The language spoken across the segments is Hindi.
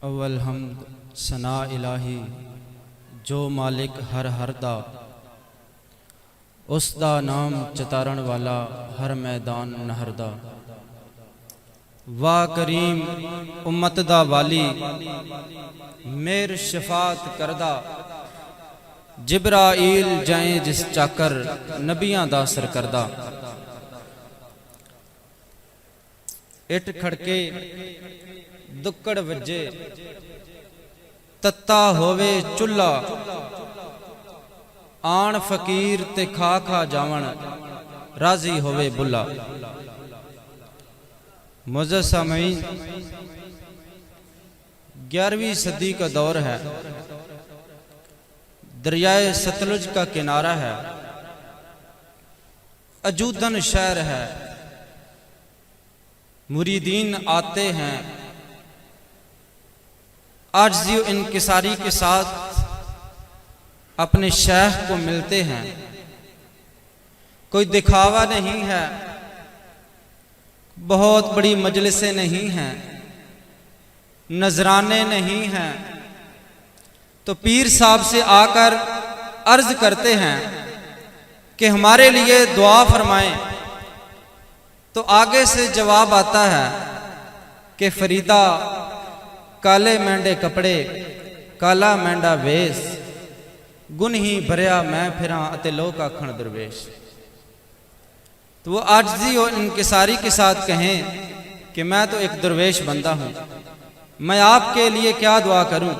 अव्वल हमद सना इलाही जो मालिक हर दा उस दा नाम चतारण वाला हर मैदान नहर दा। वाह करीम उम्मत दा वाली मेर शफात करदा। जिब्राईल जाए जिस चाकर नबियां दा सर करदा। इट खड़के दुक्कड़ वजे तत्ता होवे चुल्ला। आण फकीर ते खा खा जावन राजी होवे बुल्ला। मुअज़्ज़ज़ सामीन, 11वीं सदी का दौर है। दरियाए सतलुज का किनारा है। अजूदन शहर है। मुरीदीन आते हैं आजिज़ी व इनकिसारी के साथ अपने शेख को मिलते हैं। कोई दिखावा नहीं है, बहुत बड़ी मजलिसें नहीं हैं, नजराने नहीं हैं। तो पीर साहब से आकर अर्ज करते हैं कि हमारे लिए दुआ फरमाएं। तो आगे से जवाब आता है कि फरीदा काले मेंढे कपड़े काला मेंढा वेश गुन ही भरिया मैं फिरा अते लोक आखण दरवेश। तो वो आजिज़ी और इनकिसारी के साथ कहें कि मैं तो एक दरवेश बंदा हूँ, मैं आपके लिए क्या दुआ करूँ।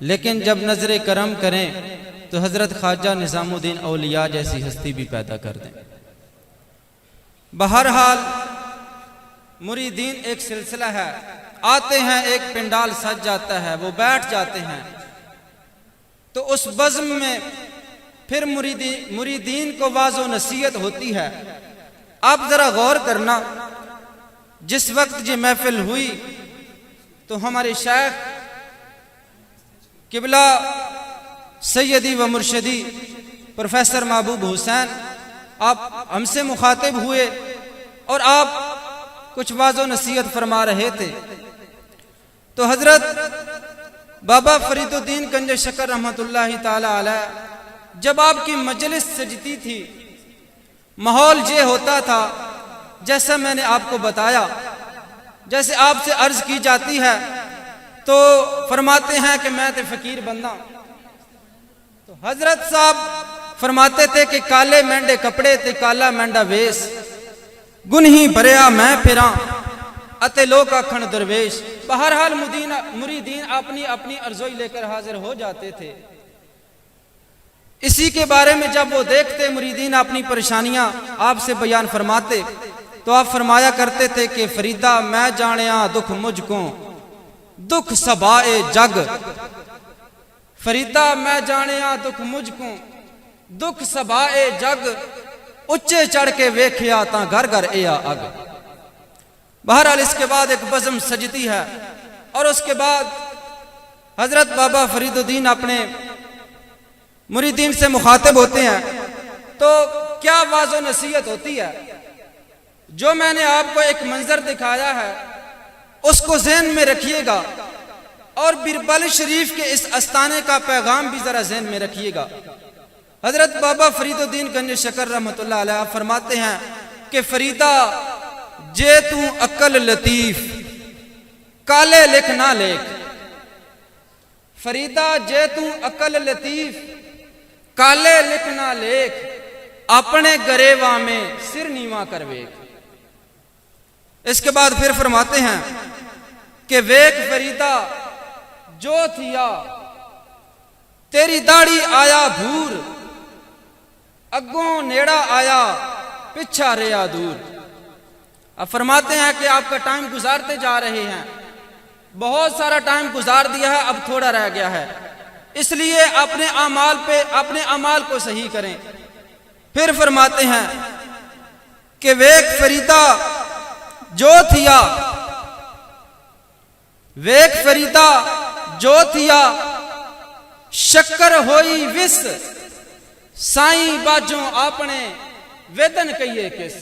लेकिन जब नजर करम करें तो हजरत ख्वाजा निज़ामुद्दीन औलिया जैसी हस्ती भी पैदा कर दें। बहरहाल मुरीदीन एक सिलसिला है। आते हैं, एक पिंडाल सज जाता है, वो बैठ जाते हैं। तो उस बज़्म में फिर मुरीदीन को वाज़ो नसीहत होती है। आप जरा गौर करना, जिस वक्त ये महफिल हुई तो हमारे शेख किबला सैयदी व मुर्शदी प्रोफेसर महबूब हुसैन आप हमसे मुखातिब हुए और आप कुछ वाज़ो नसीहत फरमा रहे थे। तो हजरत बाबा फरीदुद्दीन गंज शकर रहमतुल्लाहि ताला अलैह जब आपकी मजलिस सजती थी, माहौल ये होता था जैसा मैंने आपको बताया। जैसे आपसे अर्ज की जाती है तो फरमाते हैं कि मैं तो फकीर बंदा। तो हजरत साहब फरमाते थे कि काले मेंढे कपड़े ते काला मेंढा वेश गुन ही भरिया मैं फिरा अते लोक आखण दरवेश। बहरहाल मुरीदीन अपनी अपनी अर्ज़ोई लेकर हाजिर हो जाते थे। इसी के बारे में जब वो देखते मुरीदीन अपनी परेशानियां आपसे बयान फरमाते तो आप फरमाया करते थे कि फरीदा मैं जानिया दुख मुझको दुख सबाए जग। फरीदा मैं जानिया दुख मुझको दुख सबाए जग उच्चे चढ़ के वेख्या ता घर घर एया अग। बहरहाल इसके बाद एक बज़्म सजती है और उसके बाद हजरत बाबा फरीदुद्दीन अपने मुरीदीन से मुखातिब होते हैं। तो क्या वाज़ो नसीहत होती है। जो मैंने आपको एक मंजर दिखाया है उसको ज़हन में रखिएगा और बिरबल शरीफ के इस आस्थाने का पैगाम भी जरा ज़हन में रखिएगा। हजरत बाबा फरीदुद्दीन गंज शकर रहमतुल्लाह अलैह फरमाते हैं कि फरीदा जे तू अक्ल लतीफ काले लिख ना लेख। फरीदा जे तू अक्ल लतीफ काले लिख ना लेख अपने गरेवा में सिर नीवा कर वेख। इसके बाद फिर फरमाते हैं कि वेख फरीदा जो थिया तेरी दाढ़ी आया भूर अगों नेड़ा आया पिछा रेया दूर। अब फरमाते हैं कि आपका टाइम गुजारते जा रहे हैं, बहुत सारा टाइम गुजार दिया है, अब थोड़ा रह गया है, इसलिए अपने अमाल को सही करें। फिर फरमाते हैं कि वेख फरीदा जो थिया वेख फरीदा जो थिया शक्कर होई विस साईं बाजों आपने वेदन कहिए किस।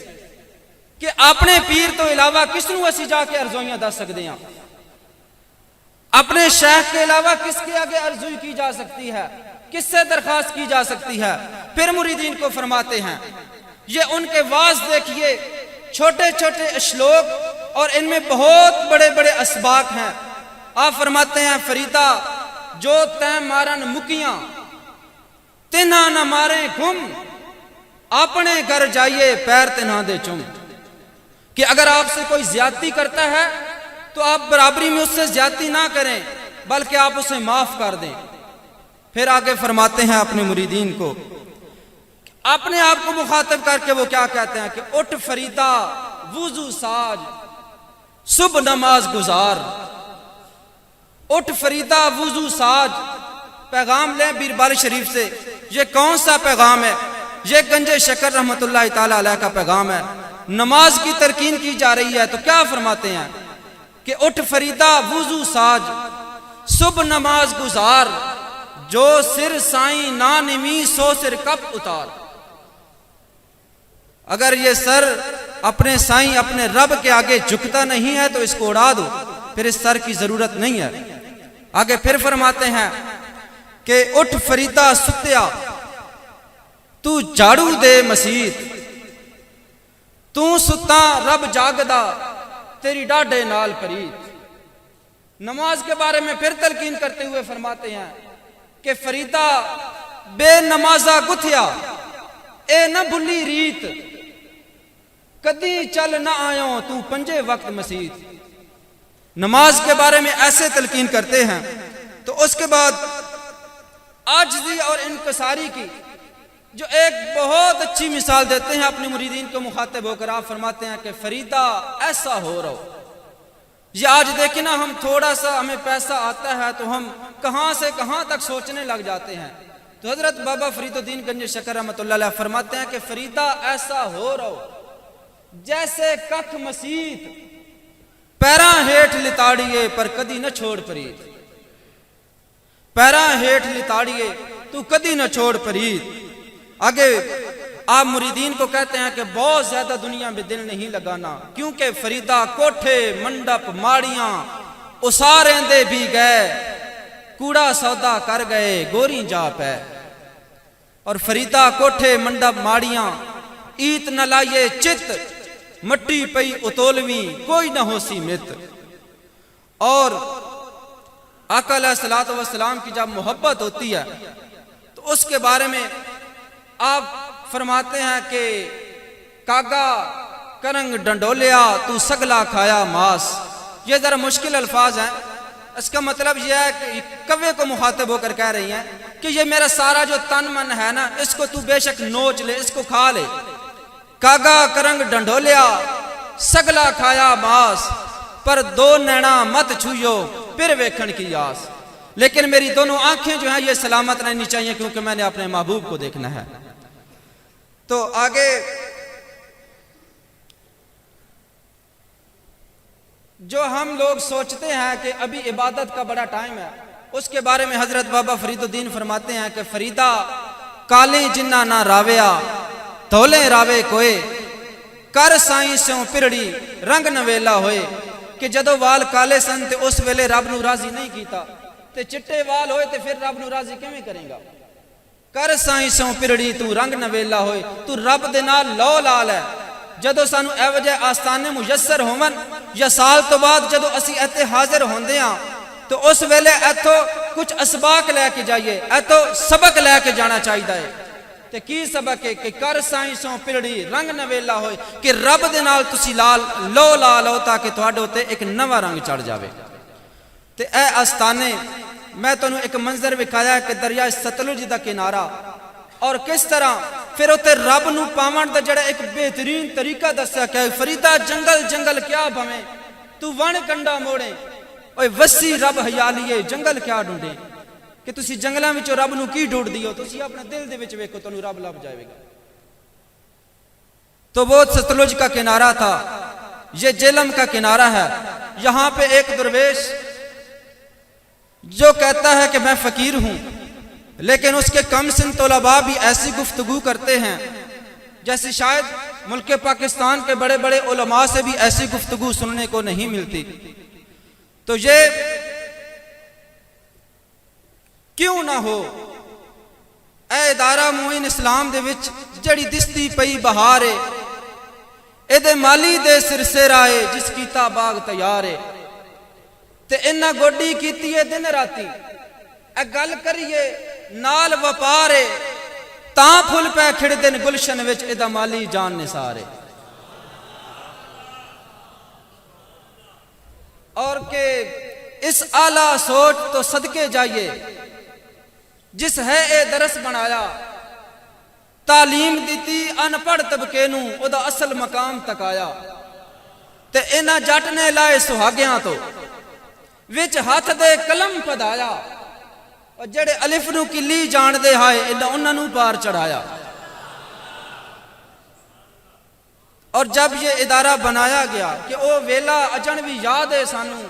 कि अपने पीर तो इलावा किसनू असी जाके अर्जोइयां दस सकते हैं। अपने शेख के अलावा किसके आगे अर्ज़ू की जा सकती है, किससे दरखास्त की जा सकती है। फिर मुरीदीन को फरमाते हैं, ये उनके वाज देखिए, छोटे छोटे श्लोक और इनमें बहुत बड़े बड़े असबाक हैं। आप फरमाते हैं, फरीदा जो तय मारन मुकियां तिन्हा न मारे घुम, अपने घर जाइए पैर तिन्हा दे चुम। कि अगर आपसे कोई ज्यादती करता है तो आप बराबरी में उससे ज्यादती ना करें, बल्कि आप उसे माफ कर दें। फिर आगे फरमाते हैं अपने मुरीदीन को, अपने आप को मुखातब करके वो क्या कहते हैं कि उठ फरीदा वुजू साज सुबह नमाज गुजार। उठ फरीदा वुजू साज, पैगाम ले बीरबल शरीफ से। ये कौन सा पैगाम है? ये गंजे शकर रहमतुल्लाह ताला अलैह का पैगाम है। नमाज की तरकीन की जा रही है, तो क्या फरमाते हैं कि उठ फरीदा वुजू साज सुबह नमाज गुजार, जो सिर साई ना निमी सो सिर कब उतार। अगर ये सर अपने साईं अपने रब के आगे झुकता नहीं है तो इसको उड़ा दो, फिर इस सर की जरूरत नहीं है। आगे फिर फरमाते हैं कि उठ फरीदा सुत्या तू झाड़ू दे मसीत, तू सुता रब जागदा तेरी डाढ़े नाल परीत। नमाज के बारे में फिर तलकीन करते हुए फरमाते हैं कि फरीदा बेनमाजा गुथिया ए न भुली रीत, कदी चल न आयो तू पंजे वक्त मसीत। नमाज के बारे में ऐसे तलकीन करते हैं। तो उसके बाद आजिज़ी और इनकसारी की जो एक बहुत अच्छी मिसाल देते हैं अपने मुरीदीन को मुखातिब होकर। आप फरमाते हैं कि फरीदा ऐसा हो रहो। ये आज देखें ना, हम थोड़ा सा हमें पैसा आता है तो हम कहां से कहां तक सोचने लग जाते हैं। तो हजरत बाबा फरीदुद्दीन गंज शकर रहमतुल्लाह अलैह फरमाते हैं कि फरीदा ऐसा हो रहो जैसे कख मसीत, पैरा हेठ लिताड़िए पर कदी न छोड़ परीत। पैरा हेठ लिताड़िए तू कदी न छोड़ परीत। आगे आप मुरीदीन को कहते हैं कि बहुत ज्यादा दुनिया में दिल नहीं लगाना, क्योंकि फरीदा कोठे मंडप माड़ियां उसारेंदे भी गए, कूड़ा सौदा कर गए गोरी जा पै। और फरीदा कोठे मंडप माड़ियां ईत न लाइए चित, मट्टी पई उतोलवी कोई न होसी मित। और आका अलैहिस्सलातु वस्सलाम की जब मोहब्बत होती है तो उसके बारे में आप फरमाते हैं कि कागा करंग डंडोलिया तू सगला खाया मास। ये जरा मुश्किल अल्फाज हैं। इसका मतलब यह है कि कव्वे को मुखातिब होकर कह रही हैं कि ये मेरा सारा जो तन मन है ना, इसको तू बेशक नोच ले, इसको खा ले। कागा करंग डंडोलिया सगला खाया मास, पर दो नैना मत छुयो फिर वेखण की आस। लेकिन मेरी दोनों आंखें जो हैं ये सलामत रहनी चाहिए, क्योंकि मैंने अपने महबूब को देखना है। तो आगे जो हम लोग सोचते हैं कि अभी इबादत का बड़ा टाइम है, उसके बारे में हजरत बाबा फरीदुद्दीन फरमाते हैं कि फरीदा काले जिन्ना ना रावेया धोले रावे कोए, कर साई स्यों पिरड़ी रंग नवेला होए। कि जदों वाल काले सन ते उस वेले रब नूं राजी नहीं कीता, ते चिट्टे वाल होए ते फिर रब नूं राजी किवें करेगा। कर साई स्यों पिरड़ी तू रंग नवेला होए, तू रब दे नाल लो लाल है। जदों सानू एवजे आस्ताने मुयस्सर होवन या साल तो बाद जदों असी इत्थे हाजिर होंदे हां, तो उस वेले इथों कुछ असबाक लैके जाइए, इथों सबक लैके जाना चाहिए है। ते की सबक है कि कर साई सो पिरड़ी रंग नवेला होए, कि रब दे नाल तुसी लाल लो लाल हो ताकि तुहाडे उत्ते एक नवा रंग चढ़ जावे। ते ए आस्ताने मैं तुहानू एक मंजर विखाया कि दरिया सतलुज दा किनारा, और किस तरह फिर उत्ते रब नू पावन दा जेड़ा एक बेहतरीन तरीका दस्या कि फरीदा जंगल जंगल क्या भवे तू वन कंडा मोड़े, ओए वसी रब हयालीए जंगल क्या ढूंढे। कि तुसी जंगलों में रब नू की ढूंढ दियो, तुसी अपने दिल दे विच वेखो तुहानू रब लभ जाएगा। तो वो सतलुज का किनारा था, ये जेलम का किनारा है। यहां पे एक दरवेश जो कहता है कि मैं फकीर हूं, लेकिन उसके कम सिन तलबा भी ऐसी गुफ्तगू करते हैं जैसे शायद मुल्क पाकिस्तान के बड़े बड़े उलमा से भी ऐसी गुफ्तगू सुनने को नहीं मिलती। तो ये क्यों ना हो ए इदारा मोइन इस्लाम दे विच जड़ी दिसदी पई बहार है, एदे माली दे सिर से राए जिस कीता बाग तैयार है। ते इन्ना गोडी कीती है दिन राती, ए गल करिए नाल वपार है, तां फुल पै खिड़दे न गुलशन विच एदा माली जान निसार है। और के इस आला सोच तो सदके जाइए जिस है ए दरस बनाया, तालीम दी अनपढ़ तबके नूं ओदा असल मकाम तकाया। ते इन्हां जट ने लाए सुहागियां तो विच हथ दे कलम पधाया, और जेड़े अलिफ नूं किली जानदे हाय इन्हां उन्हां नूं पार चढ़ाया। और जब ये इदारा बनाया गया कि ओ वेला अजन भी याद है सानू,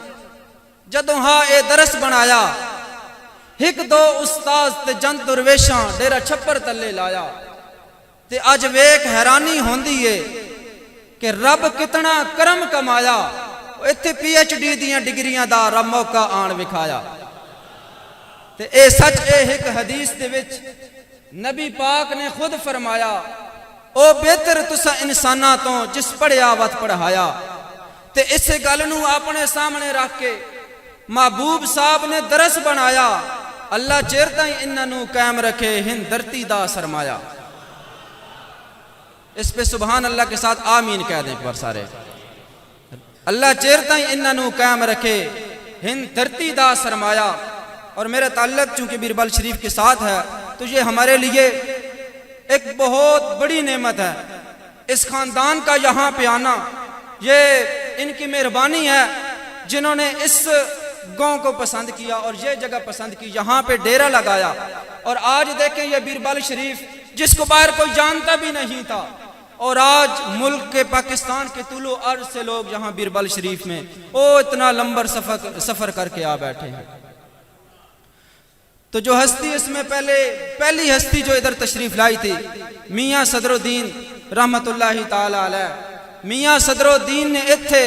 जदों हा ए दरस बनाया, हिक दो उस्ताद ते जंद दुरवेशां डेरा छप्पर तले लाया। ते अज वेख हैरानी होंदी है कि रब कितना करम कमाया, इत्थे PhD दियां डिग्रियां दा रब मौका आण विखाया। ते ए सच ए हिक हदीस दे विच नबी पाक ने खुद फरमाया, ओ बेहतर तुसा इंसाना तो जिस पढ़िया वत पढ़ाया। ते इस गल नूं अपने सामने रख के महबूब साहब ने दरस बनाया, अल्लाह चेर ताई इन्हां नूं कायम रखे हिंद धरती दा सरमाया। इस पे सुभान अल्लाह के साथ आमीन कह दें एक बार सारे। अल्लाह चेर ताई इन्हां नूं कायम रखे हिंद धरती दा सरमाया। और मेरा ताल्लुक चूंकि बीरबल शरीफ के साथ है, तो ये हमारे लिए एक बहुत बड़ी नेमत है। इस खानदान का यहाँ पे आना ये इनकी मेहरबानी है, जिन्होंने इस गांव को पसंद किया और ये जगह पसंद की, यहाँ पे डेरा लगाया। और आज देखें ये बीरबल शरीफ जिसको बाहर कोई जानता भी नहीं था, और आज मुल्क के पाकिस्तान के तुलो अर्ज से लोग यहाँ बीरबल शरीफ में ओ इतना लंबर सफर करके आ बैठे हैं। तो जो हस्ती इसमें पहली हस्ती जो इधर तशरीफ लाई थी, मियाँ सदरुद्दीन रहमतुल्लाहि ताला अलैह। मियाँ सदरुद्दीन ने इत्थे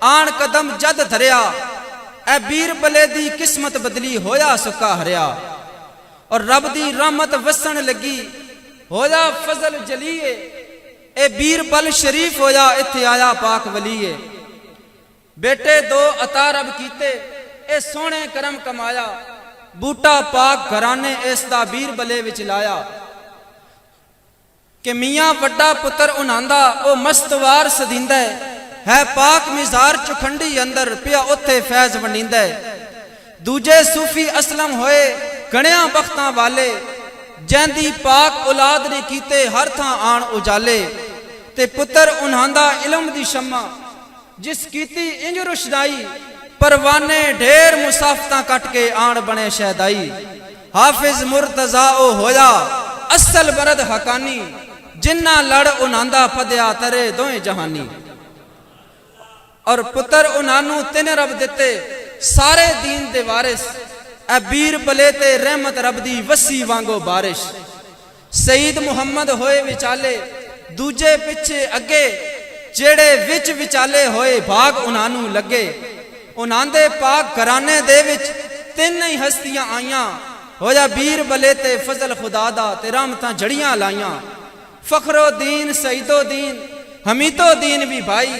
आन कदम जद धरिया, ए बीरबले दी किस्मत बदली होया सुक्का हरिया। और रब दी रहमत वसन लगी होया फजल जलीए, ए बीरबल शरीफ होया इत्थे आया पाक वलीए। बेटे दो अता रब कीते, ए सोहने करम कमाया, बूटा पाक घराने इसदा बीरबले विच लाया। कि मियाँ वड्डा पुत्र उन्हांदा ओ मस्तवार सदिंदा है, पाक मिजार चुखंडी अंदर पिया उत्थे फैज वंडींदा है। दूजे सूफी असलम होए गणिया बख्तां वाले, जैंदी पाक औलाद ने कीते हर थां आण उजाले। ते पुत्र उन्हांदा इल्म दी शम्मा, जिस कीती इंज रुशदाई, परवाने ढेर मुसाफता कट के आण बने शहदाई। हाफिज मुर्तजा ओ होया असल बरद हकानी, जिन्ना लड़ उन्हांदा फदया तरे दोए जहानी। और पुत्र उन्हानू तिन रब दिते सारे दीन दे वारिस, ए बीरबले ते रहमत रब दी वसी वांगो बारिश। सईद मुहम्मद होए विचाले, दूजे पिछे अगे, जेड़े विच विचाले होए भाग उन्हानू लगे। उन्हांदे पाक घराने दे विच तीन ही हस्तियां आईयां, होया बीरबले ते फजल खुदा दा ते रहमतां जड़ियां लाइयां। फखरुद्दीन सईदुद्दीन हमीदुद्दीन भी भाई,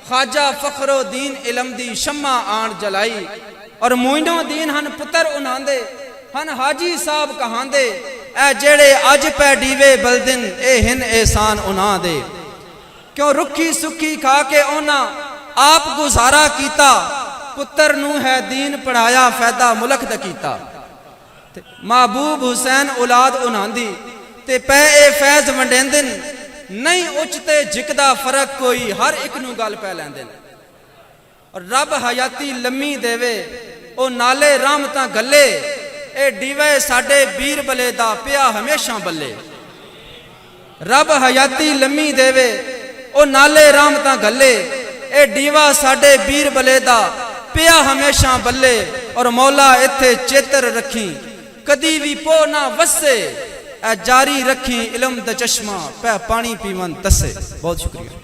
ख्वाजा फखरुद्दीन इल्म दी शम्मा आण जलाई। और मोइनुद्दीन हन पुत्र उन्हांदे, हन हाजी साहब कहांदे, ए जेड़े अज पै डीवे बलदिन ए हिन एहसान उन्हां दे। क्यों रुखी सुखी खा के ओना आप गुजारा कीता, पुत्र नू है दीन पढ़ाया फैदा मुल्क दा कीता। महबूब हुसैन औलाद उन्हांदी, ते पै ए फैज वंडेंदन, नहीं उचते झिकदा फर्क कोई, हर एक नू गल पै लैंदे। और रब हयाती लम्मी देवे ओ नाले रहमतां गले, ए डीवे साडे बीरबले दा पिया हमेशा बल्ले। रब हयाती लम्मी देवे ओ नाले रहमतां गले, ए डीवा साडे बीरबले दा पिया हमेशा बल्ले। और मौला इत्थे चेतर रखी कदी भी पो ना वसे, ए जारी रखी इल्म दा चश्मा पै पानी पीवन तसे। बहुत शुक्रिया।